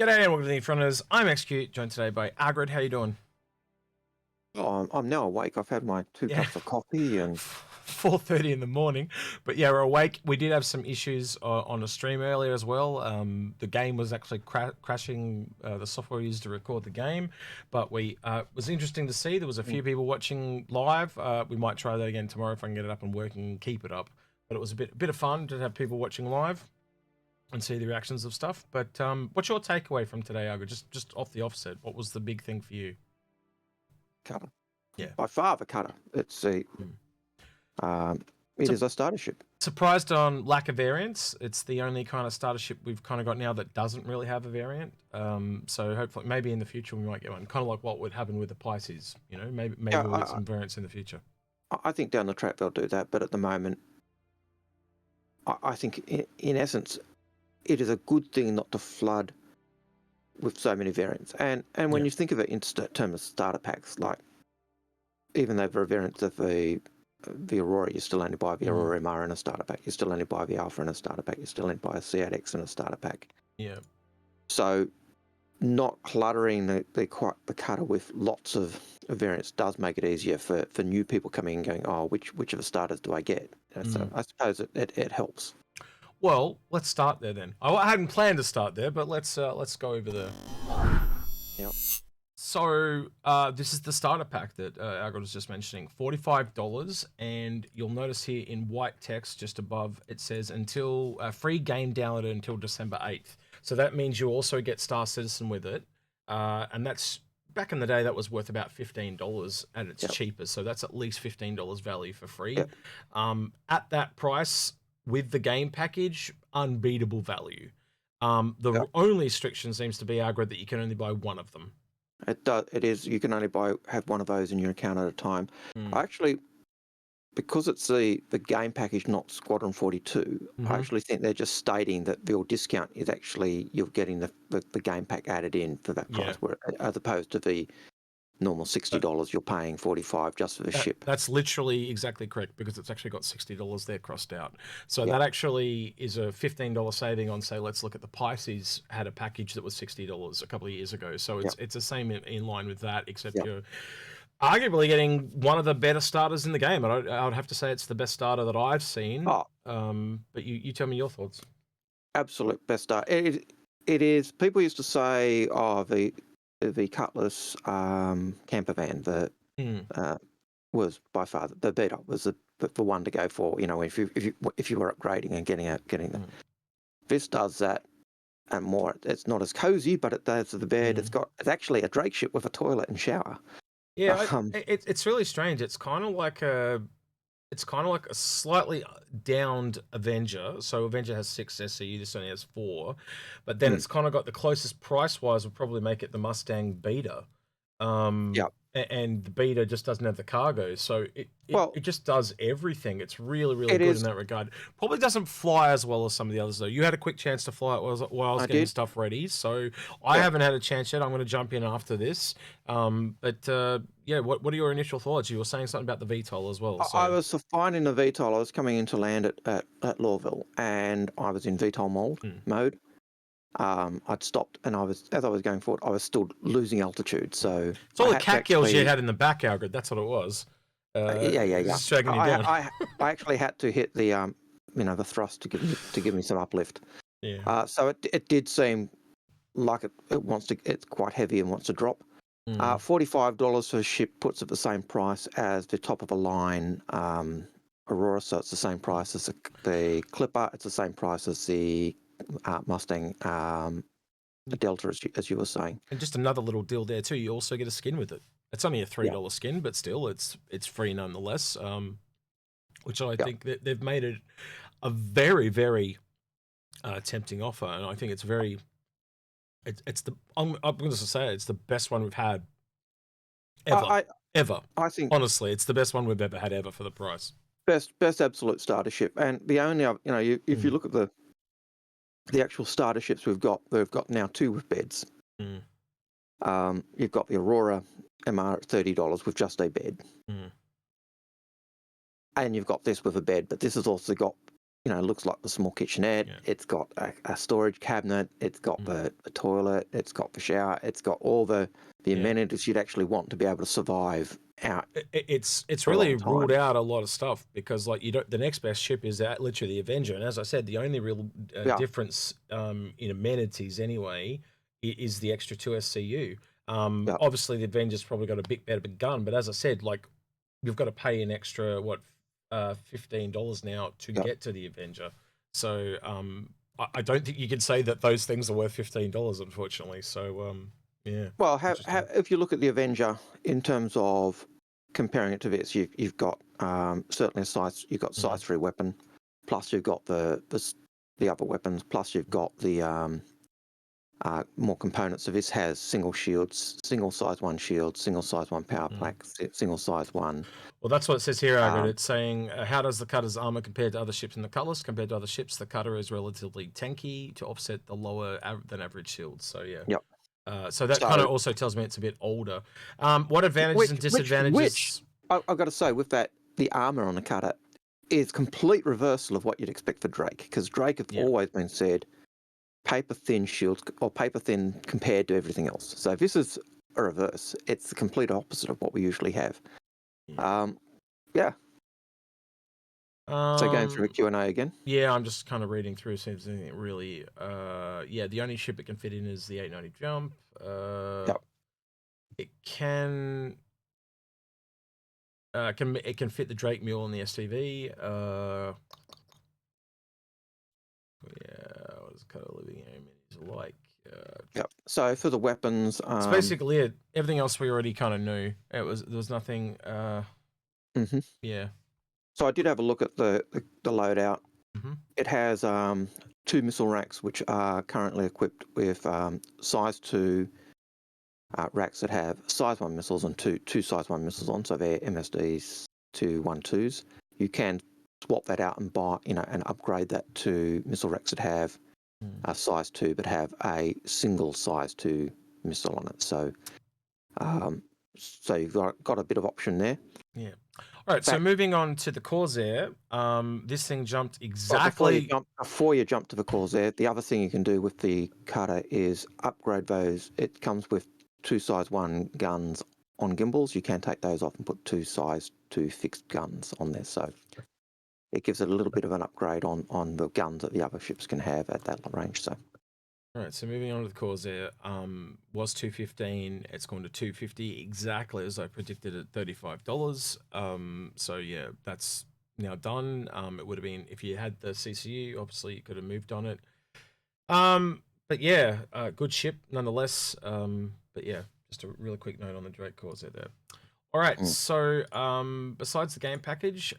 G'day and welcome to the Inforunners. I'm Execute, joined today by Algared. How you doing? Oh, I'm now awake. I've had my two cups of coffee and 4:30 in the morning, but yeah, we're awake. We did have some issues on a stream earlier as well. The game was actually crashing the software we used to record the game, but it was interesting to see there was a few people watching live. We might try that again tomorrow if I can get it up and working and keep it up. But it was a bit of fun to have people watching live and see the reactions of stuff. But what's your takeaway from today, Algared? Just off the offset, what was the big thing for you? cutter. Yeah. By far the cutter. It's a it is a starter ship. Surprised on lack of variants. It's the only kind of starter ship we've kind of got now that doesn't really have a variant. So hopefully, maybe in the future we might get one. Kind of like what would happen with the Pisces. You know, maybe we'll get some variants in the future. I think down the track they'll do that, but at the moment, I think in essence, it is a good thing not to flood with so many variants. And when you think of it in terms of starter packs, like even though there are variants of the Aurora, you still only buy the Aurora MR in a starter pack. You still only buy the Alpha in a starter pack. You still only buy a C8X in a starter pack. Yeah. So not cluttering the cutter with lots of variants does make it easier for new people coming in and going, oh, which of the starters do I get? So I suppose it helps. Well, let's start there then. I hadn't planned to start there, but let's go over there. Yep. So this is the starter pack that Algared was just mentioning, $45, and you'll notice here in white text just above it says until free game download until December 8th. So that means you also get Star Citizen with it, and that's back in the day that was worth about $15 at its cheapest. So that's at least $15 value for free. Yep. At that price with the game package, unbeatable value. The only restriction seems to be, Algared, that you can only buy one of them. It is. You can only have one of those in your account at a time. I actually, because it's the game package, not Squadron 42. I actually think they're just stating that your discount is actually you're getting the game pack added in for that price, as opposed to the normal $60 you're paying $45 just for the ship. That's literally exactly correct, because it's actually got $60 there crossed out. So that actually is a $15 saving on, say, let's look at the Pisces had a package that was $60 a couple of years ago. So it's the same in line with that, except you're arguably getting one of the better starters in the game. I would have to say it's the best starter that I've seen. But you tell me your thoughts. Absolute best starter. It is. People used to say, oh, the Cutlass camper van was by far the better, was the one to go for. You know, if you were upgrading and getting the this does that and more. It's not as cozy, but it does the bed. It's actually a Drake ship with a toilet and shower. Yeah, it's really strange. It's kind of like a slightly downed Avenger. So Avenger has 6 SCU, this only has 4. But then it's kind of got the closest price-wise would probably make it the Mustang Beta. And the Beta just doesn't have the cargo. So it just does everything. It's really, really good in that regard. Probably doesn't fly as well as some of the others, though. You had a quick chance to fly it while I was getting stuff ready. So I haven't had a chance yet. I'm going to jump in after this. What are your initial thoughts? You were saying something about the VTOL as well. So. I was finding the VTOL. I was coming into land at Lawville, and I was in VTOL mode. I'd stopped, and as I was going forward, I was still losing altitude. So it's all the cat gills you had in the back, Algared. That's what it was. Dragging you down. I actually had to hit the the thrust to give me some uplift. Yeah. So it did seem like it's quite heavy and wants to drop. $45 for a ship puts it the same price as the top of the line Aurora, so it's the same price as the Clipper. It's the same price as the Mustang, the Delta, as you were saying. And just another little deal there too. You also get a skin with it. It's only a $3 skin, but still, it's free nonetheless. Which I think that they've made it a very, very tempting offer, and I think it's very. I'm going to say it's the best one we've had ever. Ever. I think honestly, it's the best one we've ever had ever for the price. Best absolute starter ship, and the only if you look at the actual starter ships we've got now 2 with beds. You've got the Aurora MR at $30 with just a bed, and you've got this with a bed, but this has also got looks like the small kitchenette. Yeah. It's got a storage cabinet. It's got the toilet. It's got the shower. It's got all the amenities you'd actually want to be able to survive out. It's for a really long ruled time. out a lot of stuff because like the next best ship is literally the Avenger, and as I said, the only real Yeah, difference in amenities anyway is the extra 2 SCU. yeah, Obviously the Avenger's probably got a bit better gun, but as I said, like you've got to pay an extra $15 now to yeah. get to the Avenger. So I don't think you can say that those things are worth $15, unfortunately. So yeah, Well, interesting. if you look at the Avenger in terms of comparing it to this, you've got certainly you've got size 3 weapon, plus you've got the other weapons, plus you've got the more components. So this has single shields, single size 1 shield, single size 1 power pack, single size 1. Well, that's what it says here, Algared. Um, It's saying, how does the cutter's armor compare to other ships in the Cutlass? Compared to other ships, the cutter is relatively tanky to offset the lower than average shields. So, yeah. yep. So that kind of also tells me it's a bit older. What advantages and Which disadvantages? I've got to say, with that, the armor on the cutter is complete reversal of what you'd expect for Drake, because Drake have always been said paper thin shields or paper thin compared to everything else. So if this is a reverse, it's the complete opposite of what we usually have. Yeah. So going through a Q&A again. Yeah, I'm just kind of reading through. Seems anything really. Yeah, the only ship it can fit in is the 890 Jump. Yep. It can fit the Drake Mule and the STV. Yeah, what is kind of living area like? Yep. So for the weapons, it's basically it. Everything else we already kind of knew. There was nothing. Yeah. So I did have a look at the loadout. It has 2 missile racks, which are currently equipped with size 2 racks that have size 1 missiles and two size 1 missiles on. So they're MSDs 212s. You can swap that out and buy, and upgrade that to missile racks that have size 2 but have a single size 2 missile on it. So so you've got a bit of option there. Yeah. All right. So moving on to the Corsair, this thing jumped exactly. Before you jump to the Corsair, the other thing you can do with the cutter is upgrade those. It comes with 2 size 1 guns on gimbals. You can take those off and put 2 size 2 fixed guns on there. So it gives it a little bit of an upgrade on the guns that the other ships can have at that range. So. All right, so moving on to the Corsair, was $215. It's gone to $250 exactly as I predicted at $35. So yeah, that's now done. It would have been if you had the CCU, obviously you could have moved on it. But yeah, good ship nonetheless. But yeah, just a really quick note on the Drake Corsair there. All right, so besides the game package,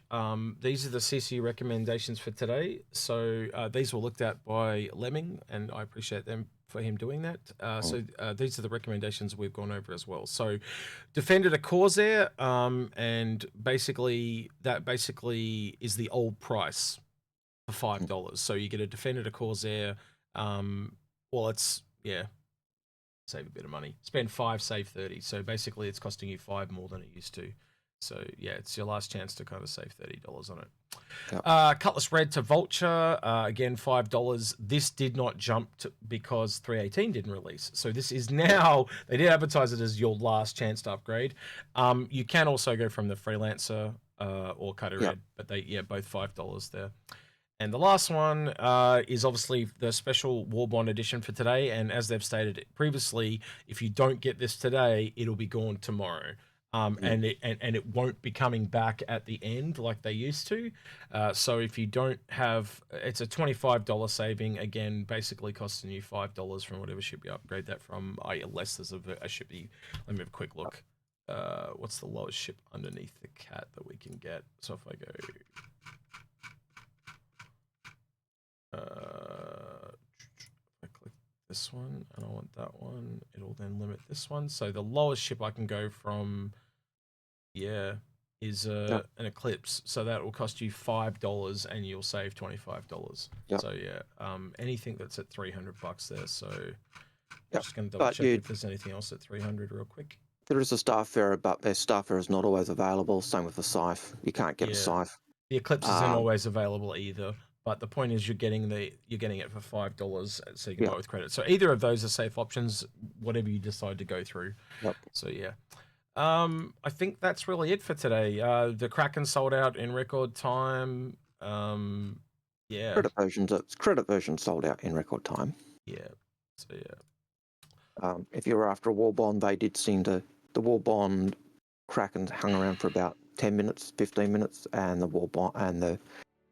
these are the CCU recommendations for today. So these were looked at by Lemming, and I appreciate them for him doing that. So these are the recommendations we've gone over as well. So Defender to Corsair, and basically that is the old price for $5. So you get a Defender to Corsair. Well, it's save a bit of money. Spend 5, save 30. So basically it's costing you 5 more than it used to. So yeah, it's your last chance to kind of save $30 on it. Yep. Cutlass Red to Vulture, again $5. This did not jump because 318 didn't release. So this is now, they did advertise it as your last chance to upgrade. You can also go from the Freelancer or Cutter Red, but they both $5 there. And the last one is obviously the special Warbond edition for today. And as they've stated previously, if you don't get this today, it'll be gone tomorrow. And it won't be coming back at the end like they used to. So if you don't have, it's a $25 saving. Again, basically costing you $5 from whatever ship you upgrade that from. Unless there's a ship you, let me have a quick look. What's the lowest ship underneath the cat that we can get? So if I go... I click this one and I want that one, it'll then limit this one. So the lowest ship I can go from is an Eclipse, so that will cost you $5 and you'll save $25. So anything that's at $300 there. So I'm just going to double check if there's anything else at 300 real quick. There is a Starfarer, but their Starfarer is not always available. Same with the Scythe. You can't get a Scythe. The Eclipse isn't always available either. But the point is, you're getting it for $5, so you can Yeah. buy with credit. So either of those are safe options, whatever you decide to go through. Yep. So yeah. I think that's really it for today. The Kraken sold out in record time. Yeah. Credit versions sold out in record time. Yeah. So yeah. If you were after a warbond, they did seem to. The warbond Kraken hung around for about 10 minutes, 15 minutes, and the warbond and the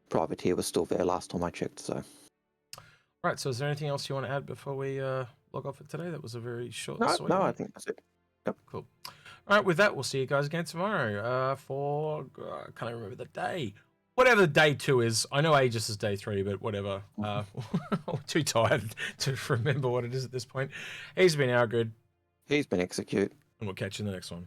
privateer was still there last time I checked. So. Right. So is there anything else you want to add before we log off for today? That was a very short and sweet No, one. I think that's it. Yep. Cool. All right. With that, we'll see you guys again tomorrow for I can't even remember the day. Whatever day 2 is. I know Aegis is day 3, but whatever. We're too tired to remember what it is at this point. He's been Algared. He's been Execute. And we'll catch you in the next one.